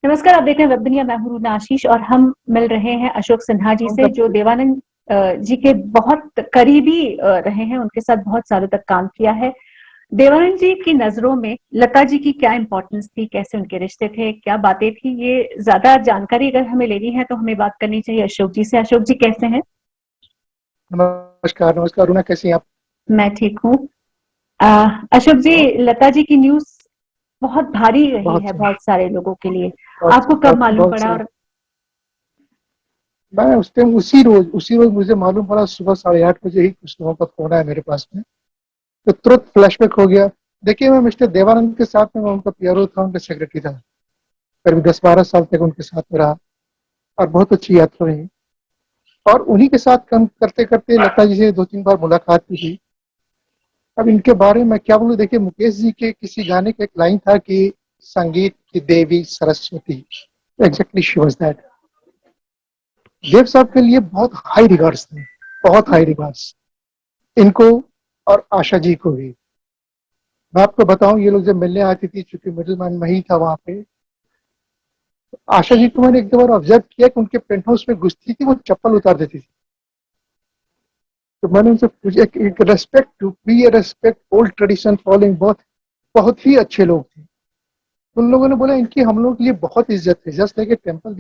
नमस्कार, आप देख रहे हैं वेब दुनिया। मैं हूं रूना आशीष और हम मिल रहे हैं अशोक सिन्हा जी से, जो देवानंद जी के बहुत करीबी रहे हैं, उनके साथ बहुत सालों तक काम किया है। देवानंद जी की नजरों में लता जी की क्या इंपॉर्टेंस थी, कैसे उनके रिश्ते थे, क्या बातें थी, ये ज्यादा जानकारी अगर हमें लेनी है तो हमें बात करनी चाहिए अशोक जी से। अशोक जी कैसे हैं? नमस्कार। नमस्कार रूना, कैसी हैं आप? मैं ठीक हूँ। अशोक जी, लता जी की न्यूज बहुत भारी रही बहुत है सही। बहुत सारे लोगों के लिए। बहुत आपको कब बहुत मालूम बहुत पड़ा? सही। और मैं उस टाइम उसी रोज मुझे मालूम पड़ा। सुबह 8:30 बजे ही कुछ लोगों का फोन आया मेरे पास में, तो तुरंत फ्लैशबैक हो गया। देखिए, मैं मिस्टर देवानंद के साथ में मैं उनका पीआरओ था, उनका सेक्रेटरी था। करीब 10-12 साल तक उनके साथ में रहा और बहुत अच्छी यात्रा रही। और उन्हीं के साथ काम करते करते लता जी से 2-3 बार मुलाकात भी हुई। अब इनके बारे में क्या बोलूं, देखिए मुकेश जी के किसी गाने का एक लाइन था कि संगीत की देवी Saraswati. Exactly she was that. Dev sahab के लिए बहुत हाई रिगार्ड्स थे, बहुत हाई रिगार्ड्स इनको और आशा जी को भी। मैं आपको बताऊं, ये लोग जब मिलने आती थी, चूंकि मिडिल मैन मैं ही था वहां पे, तो आशा जी को मैंने एक दो बार ऑब्जर्व किया कि उनके पेंट हाउस में घुसती थी, वो चप्पल उतार देती थी। तो मैंने उनसे पूछा, एक respect to be a respect old tradition following, बहुत बहुत ही अच्छे लोग थे। उन लोगों ने बोला इनकी हम लोगों के लिए बहुत इज्जत है, just like a temple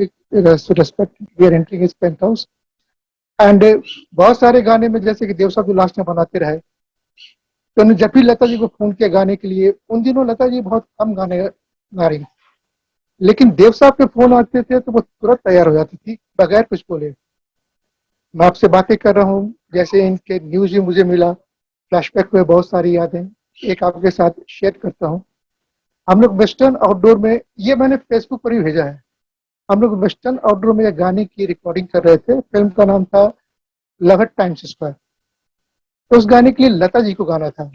respect we are entering his paint house. And बहुत सारे गाने में, जैसे कि देव साहब जो लास्ट में बनाते रहे, तो उन्होंने जब भी लता जी को फोन किया गाने के लिए, उन दिनों लता जी बहुत कम गाने गा रही थी, लेकिन देव साहब के फोन आते थे तो वो तुरंत तैयार हो जाती थी बगैर कुछ बोले। मैं आपसे बातें कर रहा हूँ, जैसे इनके न्यूज ही मुझे मिला, फ्लैशबैक हुए, बहुत सारी यादें एक आपके साथ शेयर करता हूँ। हम लोग वेस्टर्न आउटडोर में, ये मैंने फेसबुक पर ही भेजा है, हम लोग वेस्टर्न आउटडोर में गाने की रिकॉर्डिंग कर रहे थे। फिल्म का नाम था लव एट टाइम्स स्क्वायर। तो उस गाने के लिए लता जी को गाना था।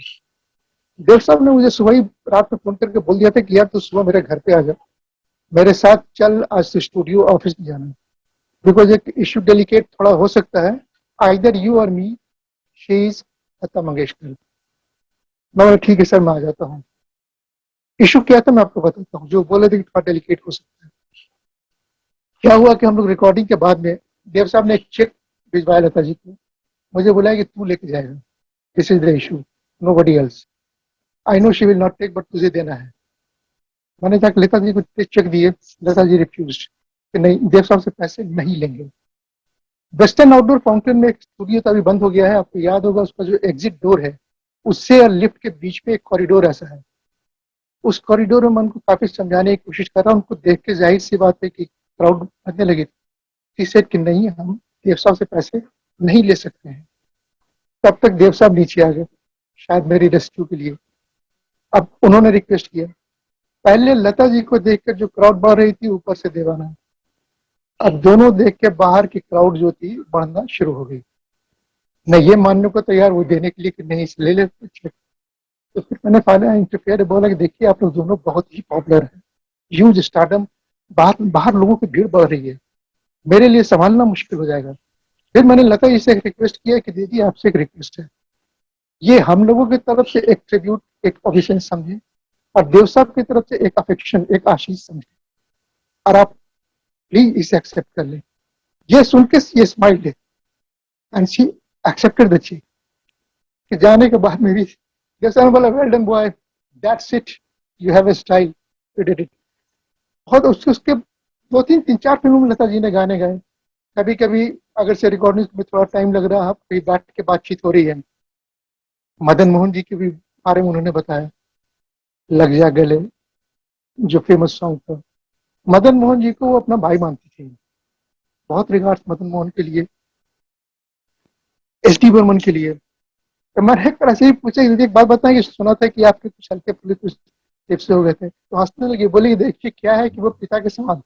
देव साहब ने मुझे सुबह ही रात में फोन करके बोल दिया था कि यार तू सुबह मेरे घर पे आ जा, मेरे साथ चल, आज से स्टूडियो ऑफिस नहीं जाना, बिकॉज एक इशू डेलिकेट थोड़ा हो सकता है, आइदर यू और मी, शी इज लता मंगेशकर। मैं बोला, ठीक है सर, मैं आ जाता हूँ। इशू क्या था मैं आपको बताता हूँ, जो बोले थे कि थोड़ा डेलिकेट हो सकता है। क्या हुआ कि हम लोग रिकॉर्डिंग के बाद में देव साहब ने एक चेक भिजवाया लता जी को, मुझे बोला कि तू लेके जाएगा, this is the issue, nobody else, I know she will not take, but तुझे देना है। मैंने जाकर लता जी को चेक दिए, लता जी रिफ्यूज कि नहीं, देव साहब से पैसे नहीं लेंगे। वेस्टर्न आउटडोर फाउंटेन में एक स्टूडियो तो अभी बंद हो गया है, आपको याद होगा, उसका जो एग्जिट डोर है, उससे और लिफ्ट के बीच में एक कॉरिडोर ऐसा है। उस कॉरिडोर में मैं उनको काफी समझाने की कोशिश कर रहा हूँ, उनको देख के जाहिर सी बात है कि क्राउड बढ़ने लगी थी। सेट कि नहीं, हम देव साहब से पैसे नहीं ले सकते हैं। तब तक देव साहब नीचे आ गए, शायद मेरी रेस्क्यू के लिए। अब उन्होंने रिक्वेस्ट किया, पहले लता जी को देखकर जो क्राउड बढ़ रही थी, ऊपर से देवाना। अब दोनों देख के बाहर की क्राउड जो थी बढ़ना शुरू हो गई। मैं ये मानने को तैयार, वो देने के लिए कि नहीं इसे ले ले check। तो फिर मैंने फाइनल इंटरफेयर बोला कि देखिए आप लोग दोनों बहुत ही पॉपुलर हैं, ह्यूज स्टारडम, बाहर बाहर लोगों की भीड़ बढ़ रही है, मेरे लिए संभालना मुश्किल हो जाएगा। फिर मैंने लता जी से एक रिक्वेस्ट किया कि दीदी आपसे एक रिक्वेस्ट है, ये हम लोगों की तरफ से एक ट्रिब्यूट, एक ऑफिशियल समझे, और देव साहब की तरफ से एक अफेक्शन, एक आशीष समझे, और आप प्लीज इसे एक्सेप्ट कर लें। ये सुन के ये smiled and she accepted the चीज। कि जाने के बाद में भी जैसे मैं बोला, well done boy, that's it, you have a style, you did it. बहुत उसके 2-3 3-4 फिल्मों में लता जी ने गाने गाए। कभी कभी अगर से रिकॉर्डिंग में थोड़ा टाइम लग रहा है, कहीं बैठ के बातचीत हो रही है, मदन मोहन जी के भी बारे में उन्होंने बताया, लग जा गले, जो फेमस सॉन्ग था। मदन मोहन जी को वो अपना भाई मानती थी, बहुत रिगार्ड्स मदन मोहन के लिए, एस डी बर्मन के लिए। तो मैंने एक बार ऐसे ही पूछा कि एक बात बताएं, कि सुना था कि आपके कुछ हल्के फुल्के कुछ टिप्स हो गए थे, तो हंसने लगी, बोली देखिए क्या है कि वो पिता के समान,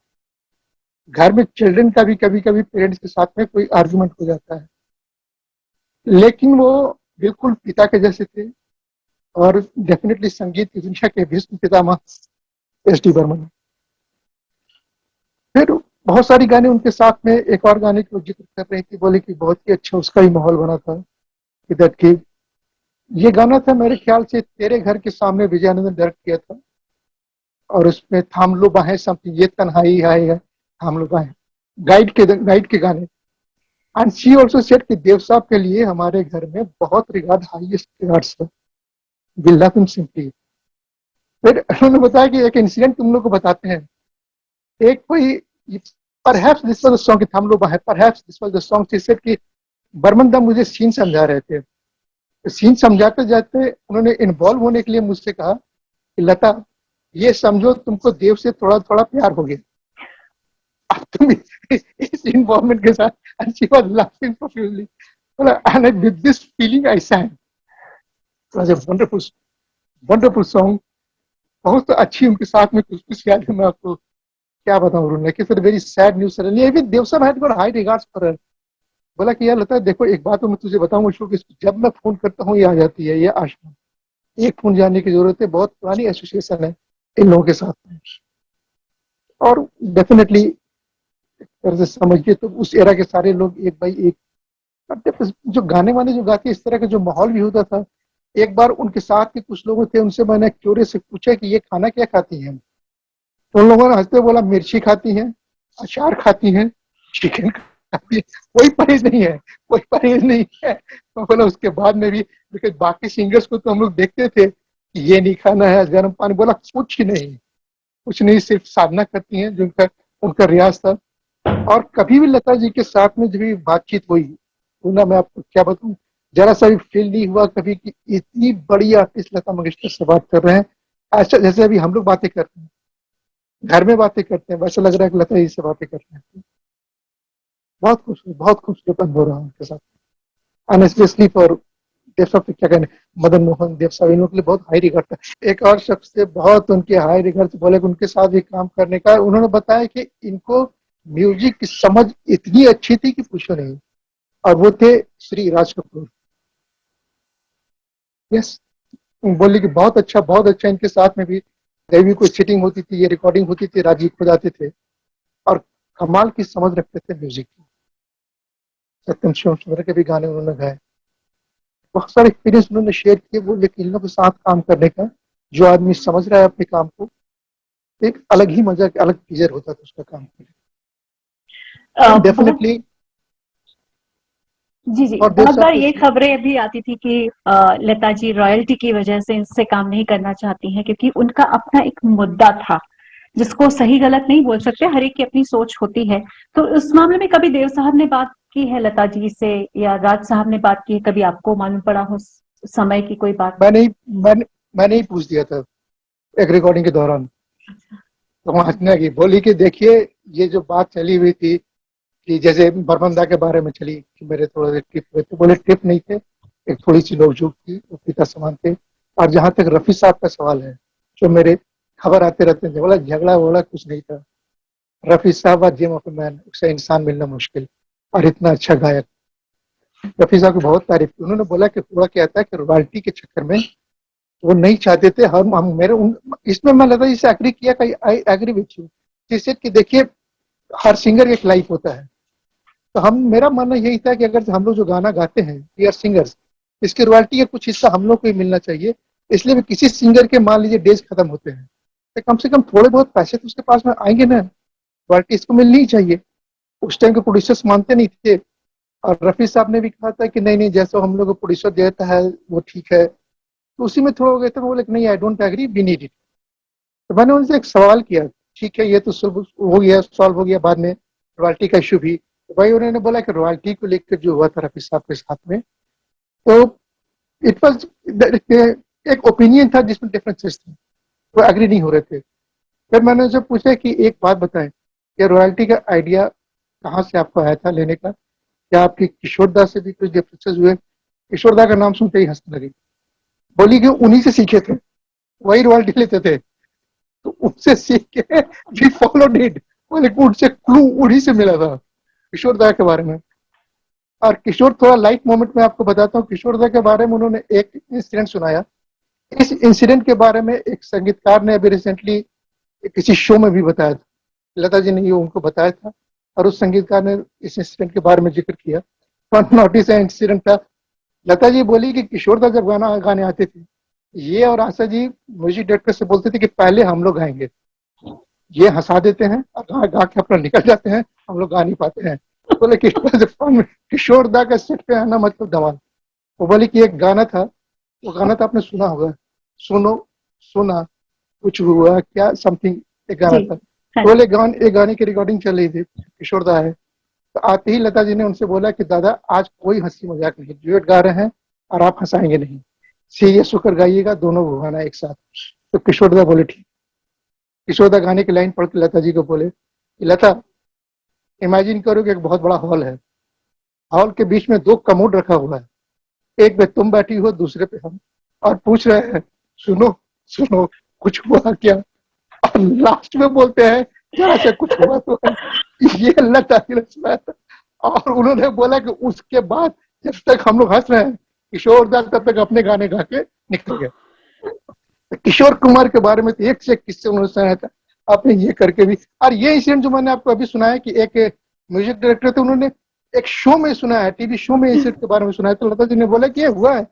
घर में चिल्ड्रन का भी कभी कभी पेरेंट्स के साथ में कोई आर्गुमेंट हो जाता है, लेकिन वो बिल्कुल पिता के जैसे थे। और डेफिनेटली संगीत की दुनिया के भीष्म पितामह एस डी बर्मन। फिर बहुत सारी गाने उनके साथ में, एक और गाने की जिक्र कर रही थी, बोले कि बहुत ही अच्छा उसका ही माहौल बना था, कि दैट की ये गाना था मेरे ख्याल से तेरे घर के सामने, विजयानंद ने डायरेक्ट किया था, और उसमें थाम लो बाहें समथिंग, ये तन्हाई है थाम लो बाहें, गाइड के गाने। एंड शी ऑल्सो सेड कि देव साहब के लिए हमारे घर में बहुत रिगार्ड, हाईएस्ट रिगार्ड्स है, वी लव हिम सिंपली। फिर उन्होंने बताया कि एक इंसिडेंट तुम लोग को बताते हैं। एक कोई, perhaps this was the song, थाम लो बाहें, perhaps this was the song, she said कि बर्मन दा मुझे सीन समझा रहे थे, सीन समझाते जाते उन्होंने इन्वॉल्व होने के लिए मुझसे कहा कि लता ये समझो तुमको देव से थोड़ा थोड़ा प्यार हो गया अब तुम इस इन्वॉल्वमेंट के साथ। And she was laughing profusely, and with this feeling I sang, it was a wonderful wonderful song. बहुत अच्छी उनके साथ में कुछ कुछ याद है, मैं आपको क्या बताऊं। उन्होंने कि फिर very sad news suddenly, even Dev sahab had got high regards for her. बोला कि यार लता देखो एक बात तो मैं तुझे बताऊं, जब मैं फोन करता हूँ ये आ जाती है, ये आशा, एक फोन जाने की जरूरत है, बहुत पुरानी एसोसिएशन है इन लोगों के साथ में। और डेफिनेटली अगर समझिए तो उस एरा के सारे लोग एक बाई एक, जो गाने वाने जो गाते इस तरह का जो माहौल भी होता था। एक बार उनके साथ के कुछ लोग थे, उनसे मैंने क्यूरियस से पूछा कि ये खाना क्या खाती हैं, तो उन लोगों ने हंसते बोला मिर्ची खाती हैं, अचार खाती हैं, चिकन खाती है, कोई परहेज नहीं है, कोई परहेज नहीं है। तो बोला उसके बाद में भी, बिकॉज बाकी सिंगर्स को तो हम लोग देखते थे कि ये नहीं खाना है, गर्म पानी, बोला कुछ नहीं, कुछ नहीं, सिर्फ साधना करती हैं जो उनका उनका रियाज था। और कभी भी लता जी के साथ में जब भी बातचीत हुई तो ना, मैं आपको क्या बताऊं, जरा सा भी फील नहीं हुआ कभी कि इतनी बड़ी आर्टिस्ट लता मंगेशकर से बात कर रहे हैं। ऐसा जैसे अभी हम लोग बातें करते हैं, घर में बातें करते हैं, वैसा लग रहा है कि लता जी से बातें करते हैं। बहुत खूबसूरत अनुभव रहा उनके साथ, एंड स्पेशली फॉर देव साहब, क्या कहने, मदन मोहन देव साहब, इन लोगों के लिए बहुत हाई रिगार्ड था। एक और शख्स से बहुत उनके हाई रिगार्ड बोले कि उनके साथ भी काम करने का, उन्होंने बताया कि इनको म्यूजिक की समझ इतनी अच्छी थी कि पूछो नहीं, और वो थे श्री राज कपूर। यस, बोले कि बहुत अच्छा इनके साथ में भी कहीं भी कोई सीटिंग होती थी, ये रिकॉर्डिंग होती थी, राजीव खुद आते थे और कमाल की समझ रखते थे म्यूजिक की। सत्यम शिवम सुंदर के भी गाने उन्होंने गाए, बहुत सारे एक्सपीरियंस उन्होंने शेयर किए। वो लेकिन इन लोगों के साथ काम करने का, जो आदमी समझ रहा है अपने काम को, एक अलग ही मजा, अलग प्लेजर होता था उसका काम करने। बहुत, डेफिनेटली। जी जी, और देव बहुत साहब बार के ये खबरें भी आती थी कि लता जी रॉयल्टी की वजह से इनसे काम नहीं करना चाहती हैं, क्योंकि उनका अपना एक मुद्दा था जिसको सही गलत नहीं बोल सकते, हर एक की अपनी सोच होती है। तो उस मामले में कभी देव साहब ने बात की है लता जी से, या राज साहब ने बात की है, कभी आपको मालूम पड़ा हो समय की कोई बात? मैंने ही मैंने मैंने ही पूछ दिया था एक रिकॉर्डिंग के दौरान। तो वहां हंसने लगी, बोली कि देखिए ये जो बात चली हुई थी कि जैसे बरमंदा के बारे में चली कि मेरे थोड़े ट्रिप हुए थे, बोले ट्रिप नहीं थे, एक थोड़ी सी नोकझोंक थी, वो पिता समान थे। और जहां तक रफी साहब का सवाल है, जो मेरे खबर आते रहते थे, बोला झगड़ा वगड़ा कुछ नहीं था। रफी साहब और जिम ऑफ मैन, उससे इंसान मिलना मुश्किल, और इतना अच्छा गायक। रफी साहब की बहुत तारीफ की। उन्होंने बोला कि हुआ क्या था कि रॉयल्टी के चक्कर में वो नहीं चाहते थे, हम मेरे इसमें मैं लता जी से एग्री किया, आई एग्री विथ यू, जिससे कि देखिए हर सिंगर एक लाइफ होता है। तो हम, मेरा मानना यही था कि अगर हम लोग जो गाना गाते हैं, वी आर सिंगर्स, इसकी रॉयल्टी का कुछ हिस्सा हम लोग को ही मिलना चाहिए। इसलिए भी किसी सिंगर के मान लीजिए डेज खत्म होते हैं, तो कम से कम थोड़े बहुत पैसे तो उसके पास में आएंगे ना, रॉयल्टी इसको मिलनी ही चाहिए। उस टाइम के प्रोड्यूसर्स मानते नहीं थे, और रफी साहब ने भी कहा था कि नहीं नहीं, जैसा हम लोग को प्रोड्यूसर देता है वो ठीक है। तो उसी में थोड़ा हो गया था, बोले कि नहीं, I don't agree, we need it. तो मैंने उनसे एक सवाल किया, ठीक है ये तो हो गया, सॉल्व हो गया बाद में रॉयल्टी का इशू भी। तो भाई उन्होंने बोला कि रॉयल्टी को लेकर जो हुआ था रफी साहब के साथ में, तो इट वॉज एक ओपिनियन था जिसमें डिफरेंसेस थे, वो एग्री नहीं हो रहे थे। फिर मैंने उनसे पूछा कि एक बात बताएं, कि रॉयल्टी का आइडिया कहाँ से आपको आया था लेने का, क्या आपकी किशोरदा से भी कुछ डिफरेंसेस हुए? किशोरदा का नाम सुनते ही हंसने लगी, बोली कि उन्हीं से सीखे थे, वही रॉयल्टी लेते थे, तो उनसे सीख के वी फॉलोड इट। बोले उनसे क्लू उन्हीं से मिला था किशोरदा के बारे में। और किशोर, थोड़ा लाइट मोमेंट में आपको बताता हूँ किशोरदा के बारे में, उन्होंने एक इंसिडेंट सुनाया। इस इंसिडेंट के बारे में एक संगीतकार ने अभी रिसेंटली किसी शो में भी बताया था, लता जी ने ये उनको बताया था, और उस संगीतकार ने इस इंसिडेंट के बारे में जिक्र किया। नोटिस इंसिडेंट था, लता जी बोली कि किशोरदा जब गाना गाने आते थे, ये और आशा जी म्यूजिक डायरेक्टर से बोलते थे कि पहले हम लोग गाएंगे, ये हंसा देते हैं और गा गा के अपना निकल जाते हैं, हम लोग गा नहीं पाते हैं। बोले किशोर दा का सेट पे आना मतलब धमाल। वो बोले कि एक गाना था, वो गाना तो आपने सुना होगा, सुनो सुना कुछ हुआ क्या समथिंग, एक गाना जी। था। हाँ तो बोले एक गाने की रिकॉर्डिंग चल रही थी, किशोर दा है। तो आते ही लता जी ने उनसे बोला कि दादा आज कोई हंसी मजाक नहीं, ड्यूट गा रहे हैं और आप हंसाएंगे नहीं, सीरियस होकर गाइएगा, दोनों को गाना एक साथ। तो किशोर दा बोले ठीक। किशोर दा गाने की लाइन पढ़ के लता जी को बोले कि लता, इमेजिन करो कि एक बहुत बड़ा हॉल है, हॉल के बीच में दो कमोड रखा हुआ है, एक पे तुम बैठी हो, दूसरे पे हम, और पूछ रहे हैं सुनो सुनो कुछ हुआ क्या, और लास्ट में बोलते हैं जरा से कुछ हुआ तो है। ये लता जी ने सुनाया था। और उन्होंने बोला कि उसके बाद जब तक हम लोग हंस रहे हैं, किशोर दा तब तक अपने गाने गा के निकल गए। किशोर कुमार के बारे में तो एक से एक किस्से उन्होंने सुनाया था, आपने ये करके भी। और ये इंसिडेंट जो मैंने आपको अभी सुनाया कि एक म्यूजिक डायरेक्टर थे, उन्होंने एक शो में सुनाया है, टीवी शो में इंसिडेंट के बारे में सुनाया, तो लता जी ने बोला कि ये हुआ है,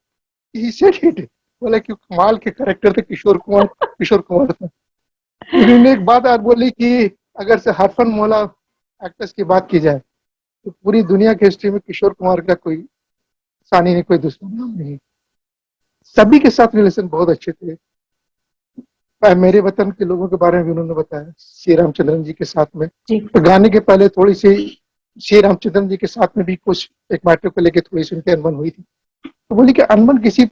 ही सेड इट। बोला कि कमाल के कैरेक्टर थे किशोर कुमार, किशोर कुमार था। उन्होंने एक बात आज बोली कि अगर से हरफन मौला एक्टर्स की बात की जाए तो पूरी दुनिया की हिस्ट्री में किशोर कुमार का कोई सानी नहीं, कोई दूसरा नाम नहीं। सभी के साथ रिलेशन बहुत अच्छे थे। मेरे वतन के लोगों के बारे में भी उन्होंने बताया, श्री रामचंद्रन जी के साथ में। जी। तो गाने के पहले थोड़ी सी श्री रामचंद्रन जी के साथ में भी कुछ एक मैटर को लेकर थोड़ी सी उनकी अनबन हुई थी। तो बोली कि अनबन किसी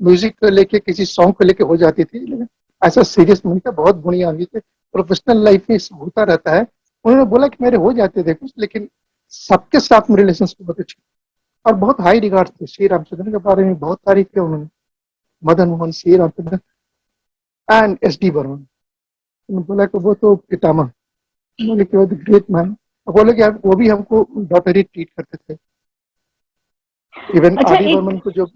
म्यूजिक को लेके, किसी सॉन्ग को लेके हो जाती थी, लेकिन ऐसा सीरियस नहीं था, बहुत बुरी आदमी थे, प्रोफेशनल लाइफ में होता रहता है। उन्होंने बोला कि मेरे हो जाते थे कुछ, लेकिन सबके साथ में रिलेशन बहुत अच्छे और बहुत हाई रिगार्ड थे। श्री रामचंद्रन के बारे में बहुत तारीफ किया उन्होंने, Madan Mohan, Shri Ramachandran and S D Burman. उन्होंने बोला कि वो तो पितामह, बोले कि वो ग्रेट मैन। बोले कि वो भी हमको डॉटर ही ट्रीट करते थे। इवन अच्छा, आर डी एक बर्मन को जो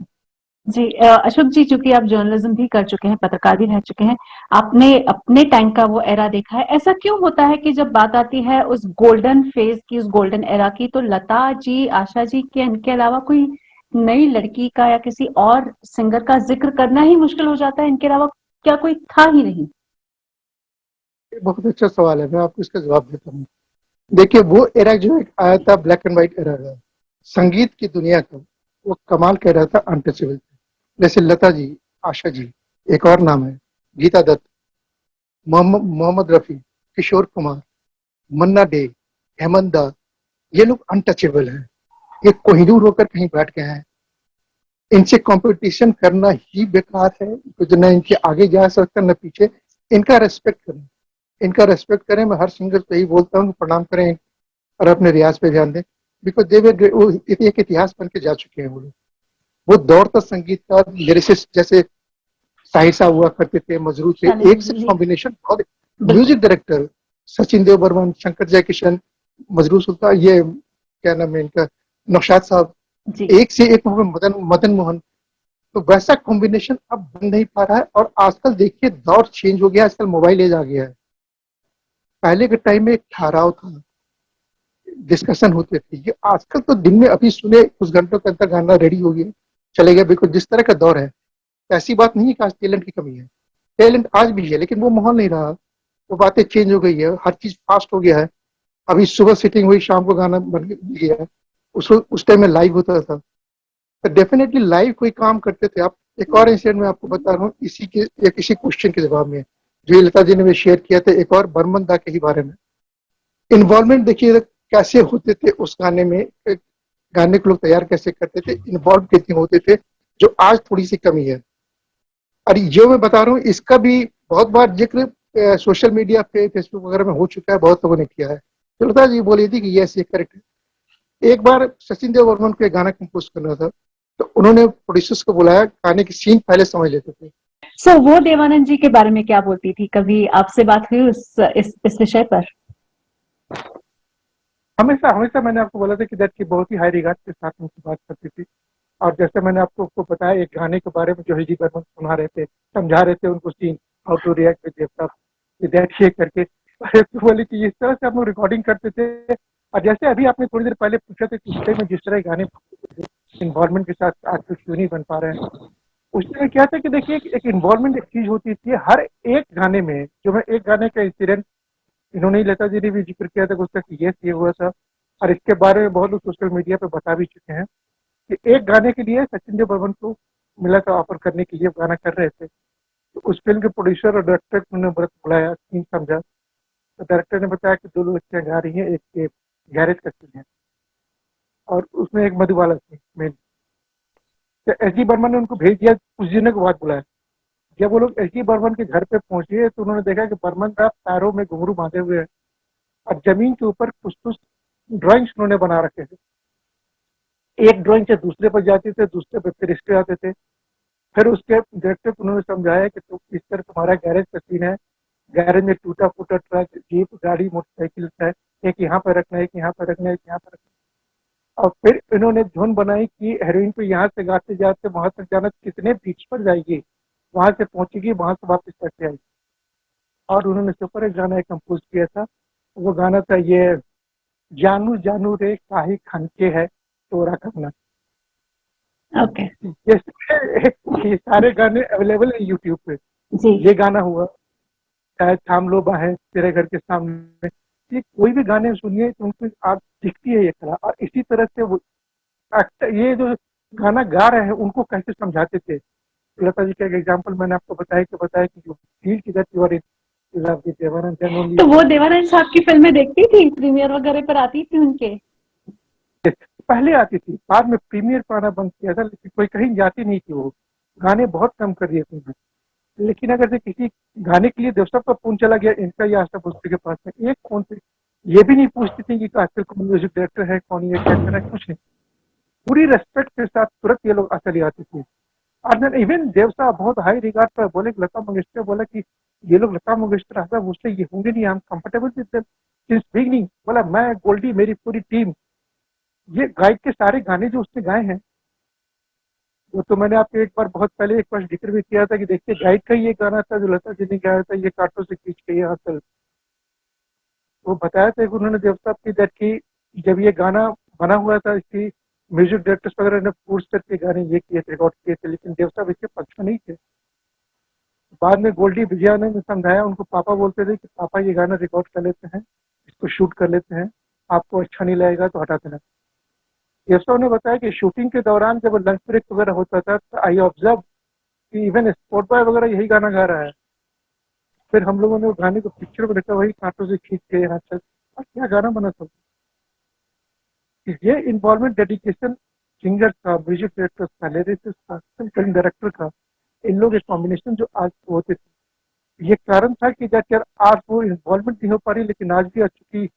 जी अशोक जी, चूंकि आप जर्नलिज्म भी कर चुके हैं, पत्रकार भी रह चुके हैं, आपने अपने टाइम का वो एरा देखा है। ऐसा क्यों होता है कि जब बात आती है उस गोल्डन फेज की, उस गोल्डन एरा की, तो लता जी, आशा जी के इनके अलावा कोई नई लड़की का या किसी और सिंगर का जिक्र करना ही मुश्किल हो जाता है? इनके अलावा क्या कोई था ही नहीं? बहुत अच्छा सवाल है, मैं आपको इसका जवाब देता हूँ। देखिए वो एरा जो एक आया था, ब्लैक एंड व्हाइट एरा था संगीत की दुनिया का, वो कमाल कह रहा था, अनटचेबल। जैसे लता जी, आशा जी, एक और नाम है गीता दत्त, मोहम्मद रफी, किशोर कुमार, मन्ना डे, हेमंत दा, ये लोग अनटचेबल हैं। ये कोहिनूर होकर कहीं बैठ गए हैं, इनसे कंपटीशन करना ही बेकार है, तो न इनके आगे जा सकता न पीछे। इनका रेस्पेक्ट करें, इनका रेस्पेक्ट करें। मैं हर सिंगर को यही बोलता हूँ, प्रणाम करें और अपने रियाज पे ध्यान दें, बिकॉज वो एक इतिहास बन के जा चुके हैं। वो लोग, वो दौर था संगीत का, लिरिसिस्ट जैसे साहिर साहब हुआ करते थे, मजरू थे, एक से जी, कॉम्बिनेशन बहुत। बिल्कुल। म्यूजिक डायरेक्टर सचिन देव बर्मन, शंकर जयकिशन, मजरू सुल्तान, ये क्या नाम है इनका, नौशाद साहब, जी। एक से एक मदन मदन मोहन। तो वैसा कॉम्बिनेशन अब बन नहीं पा रहा है। और आजकल देखिए दौर चेंज हो गया, आजकल मोबाइल एज आ गया है। पहले के टाइम में एक ठहराव था, डिस्कशन होते थे, ये आजकल तो दिन में अभी सुने कुछ घंटों के अंदर गाना रेडी हो गया, चले गया। बिल्कुल जिस तरह का दौर है, ऐसी बात नहीं है कि आज टैलेंट की कमी है, टैलेंट आज भी है, लेकिन वो माहौल नहीं रहा, वो बातें चेंज हो गई है, हर चीज फास्ट हो गया है। अभी सुबह सिटिंग हुई, शाम को गाना बन गया है। उस टाइम में लाइव होता था, तो डेफिनेटली लाइव कोई काम करते थे आप। एक और इंसिडेंट मैं आपको बता रहा हूँ, इसी के एक इसी क्वेश्चन के जवाब में, जो ये लता जी ने भी शेयर किया था, एक और बर्मन दा के ही बारे में। इन्वॉल्वमेंट देखिए कैसे होते थे उस गाने में, गाने को लोग तैयार कैसे करते थे, इन्वॉल्व कितने होते थे, जो आज थोड़ी सी कमी है। और जो मैं बता रहा हूँ इसका भी बहुत बार जिक्र सोशल मीडिया पे, फेसबुक वगैरह में हो चुका है, बहुत लोगों ने किया है। तो लता जी बोली थी कि यस ये करेक्ट है। एक बार सचिन देव बर्मन को एक गाना कंपोज करना था, तो उन्होंने प्रोड्यूसर्स को बुलाया, गाने की सीन पहले समझ लेते थे। सो वो देवानंद जी के बारे में क्या बोलती थी? कभी आपसे बात हुई इस विषय पर? हमेशा हमेशा मैंने आपको बोला था कि दैट की बहुत ही हाई रिगार्ड के साथ उनसे बात करती थी। और जैसे मैंने आपको बताया एक गाने के बारे में, जो हिजी बर्मन सुना रहे थे, समझा रहे थे उनको scene, how to react with देवता, दैट शेक करके। तो बोले कि इस तरह से हम लोग रिकॉर्डिंग करते थे। और जैसे अभी आपने थोड़ी देर पहले पूछा था कि उस टाइम में जिस तरह गाने इन्वॉल्वमेंट के साथ आजकल क्यों नहीं बन पा रहे हैं, उस समय क्या था कि देखिए एक इन्वॉल्वमेंट एक चीज होती थी हर एक गाने में। जो मैं एक गाने का इंसिडेंट इन्होंने ही लता जी ने भी जिक्र किया था कि उसका केस ये हुआ था, और इसके बारे में बहुत लोग सोशल मीडिया पे बता भी चुके हैं कि एक गाने के लिए सचिन देव बर्मन को मिला था ऑफर करने के लिए, गाना कर रहे थे, तो उस फिल्म के प्रोड्यूसर और डायरेक्टर को उन्होंने बुलाया, सीन समझा, तो डायरेक्टर ने बताया कि 2 लड़कियां गा रही हैं, एक के गैरेज का सीन है और उसमें एक मधुबाला थी मेन। तो एस डी बर्मन ने उनको भेज दिया, कुछ दिनों के बाद बुलाया। जब वो लोग एस डी बर्मन के घर पे पहुंचे तो उन्होंने देखा कि बर्मन साहब पैरों में घुंघरू बांधे हुए हैं और जमीन के ऊपर कुछ कुछ ड्राइंग्स उन्होंने बना रखे थे। एक ड्राइंग से दूसरे पर जाते थे, दूसरे पर फिर इस पे आते थे। फिर उसके डायरेक्टर को उन्होंने समझाया कि तुम इस तरह तुम्हारा गैरेज का सीन है, गैरेज में टूटा फूटा ट्रक, जीप, गाड़ी, मोटरसाइकिल है, एक यहाँ पर रखना है, एक यहाँ पर रखना है, एक यहाँ पर रखना है। और फिर इन्होंने धुन बनाई कि हेरोइन को यहाँ से गाते जाते वहां तक जाना, कितने बीच पर जाएगी, वहां से पहुंचेगी, वहां से वापस करके आएगी। और उन्होंने सुपर एक गाना कंपोज किया था, वो गाना था ये, जानू जानू रे काहे खनके है तोरा करना। ओके ये सारे गाने अवेलेबल है यूट्यूब पे। जी। ये गाना हुआ, शायद थाम लो बाहें तेरे घर के सामने, ये कोई भी गाने सुनिए तो उनको आप दिखती है ये कला। और इसी तरह से वो ये जो गाना गा रहे हैं उनको कैसे समझाते थे। लता जी का एक एग्जाम्पल मैंने आपको बताया कि यू फील कि that you are in love with Dev Anand. तो वो देवानंद साहब की फिल्में देखती थी, प्रीमियर वगैरह पर आती थी उनके? पहले आती थी, बाद में प्रीमियर पर आना बंद किया था, लेकिन कोई कहीं जाती नहीं थी, वो गाने बहुत कम कर दिए थे। लेकिन अगर से किसी गाने के लिए देवसा पर फोन चला गया, इनका या आशा भोसले के पास में, एक फोन से ये भी नहीं पूछती थी कि आजकल कौन म्यूजिक डायरेक्टर है, कौन ये डायरेक्टर है, कुछ नहीं। पूरी रेस्पेक्ट के साथ तुरंत ये लोग चली आती थी। और इवन देवसा बहुत हाई रिगार्ड पर बोले, लता मंगेशकर बोला कि ये लोग लता मंगेशकर आशा भोसले ये होंगे नहीं, हम comfortable with them since beginning. बोला मैं, गोल्डी, मेरी पूरी टीम, ये गायक के सारे गाने जो उसने गाए हैं, वो तो मैंने आपको एक बार बहुत पहले एक बार जिक्र भी किया था कि देखिए गाइड का ये गाना था जो लता जी ने गाया था, ये कांटों से खींच के यहाँ चल। वो बताया था कि उन्होंने देवता की दैट की जब ये गाना बना हुआ था, इसकी म्यूजिक डायरेक्टर्स वगैरह ने फोर्स करके गाने ये किए थे, रिकॉर्ड किए थे, लेकिन देवता इसके पक्ष में नहीं थे। बाद में गोल्डी विजया ने समझाया उनको, पापा बोलते थे कि पापा ये गाना रिकॉर्ड कर लेते हैं, इसको शूट कर लेते हैं, आपको अच्छा नहीं लगेगा तो हटा देना। देवता ने बताया कि शूटिंग के दौरान जब लंच ब्रेक वगैरह होता था तो आई ऑब्जर्व कि इवन स्पॉट बॉय वगैरह यही गाना गा रहा है। फिर हम लोगों ने वो गाने को पिक्चर में देखा, वही कांटों से खींच के यहाँ चल, और क्या गाना बना था। ये इन्वॉल्वमेंट, डेडिकेशन सिंगर का, म्यूजिक डायरेक्टर का, लिरिसिस्ट का, फिल्म डायरेक्टर का, इन लोग एक कॉम्बिनेशन जो आज होते थे, ये कारण था कि यार आज वो इन्वॉल्वमेंट नहीं हो पा रही। लेकिन आज भी चूंकि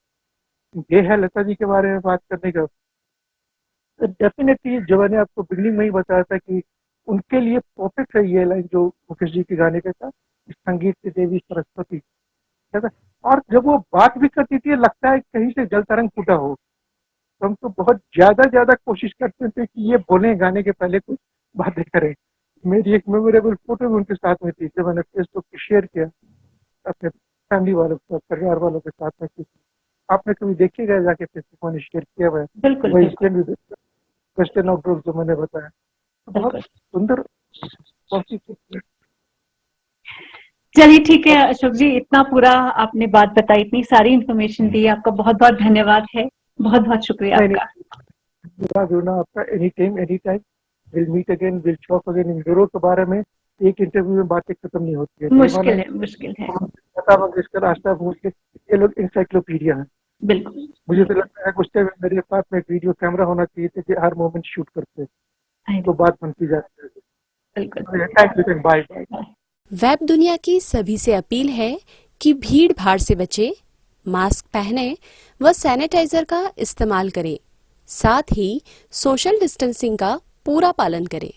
ये है लता जी के बारे में बात करने का, तो डेफिनेटली जो मैंने आपको बिगनिंग में ही बताया था कि उनके लिए परफेक्ट है ये लाइन जो मुकेश जी के गाने का था, संगीत की देवी सरस्वती, है ना। और जब वो बात भी करती थी, लगता है कहीं से जल तरंग फूटा हो। तो हम तो बहुत ज्यादा कोशिश करते थे कि ये बोले गाने के पहले कुछ बातें करें। मेरी एक मेमोरेबल फोटो भी उनके साथ में थी, जो मैंने फेसबुक पे शेयर किया अपने फैमिली वालों के साथ, परिवार वालों के साथ में की। आपने कभी देखिएगा जाके फेसबुक में शेयर किया हुआ है, बिल्कुल वही बिल्कुल। वेस्टर्न आउटडोर जो मैंने बताया, बहुत बिल्कुल। सुंदर, बहुत ही खूबसूरत। चलिए ठीक है अशोक जी, इतना पूरा आपने बात बताई, इतनी सारी इन्फॉर्मेशन दी, आपका बहुत बहुत धन्यवाद है, बहुत बहुत शुक्रिया आपका। जुड़ना आपका, any time any time, will meet again, will talk again. इन हीरो के बारे में एक इंटरव्यू में बातें खत्म नहीं होती है। मुश्किल है, मुश्किल है। लता मंगेशकर, आशा भोसले, ये लोग इंसाइक्लोपीडिया है। बिल्कुल। मुझे तो लगता है कुछ टाइम मेरे पास में वीडियो कैमरा होना चाहिए था कि हर मोमेंट शूट करते तो बात बनती जाती है। बिल्कुल। Thank you, bye bye. Web दुनिया की सभी से अपील है कि भीड़ भाड़ से बचे, मास्क पहने व सैनिटाइजर का इस्तेमाल करें, साथ ही सोशल डिस्टेंसिंग का पूरा पालन करें।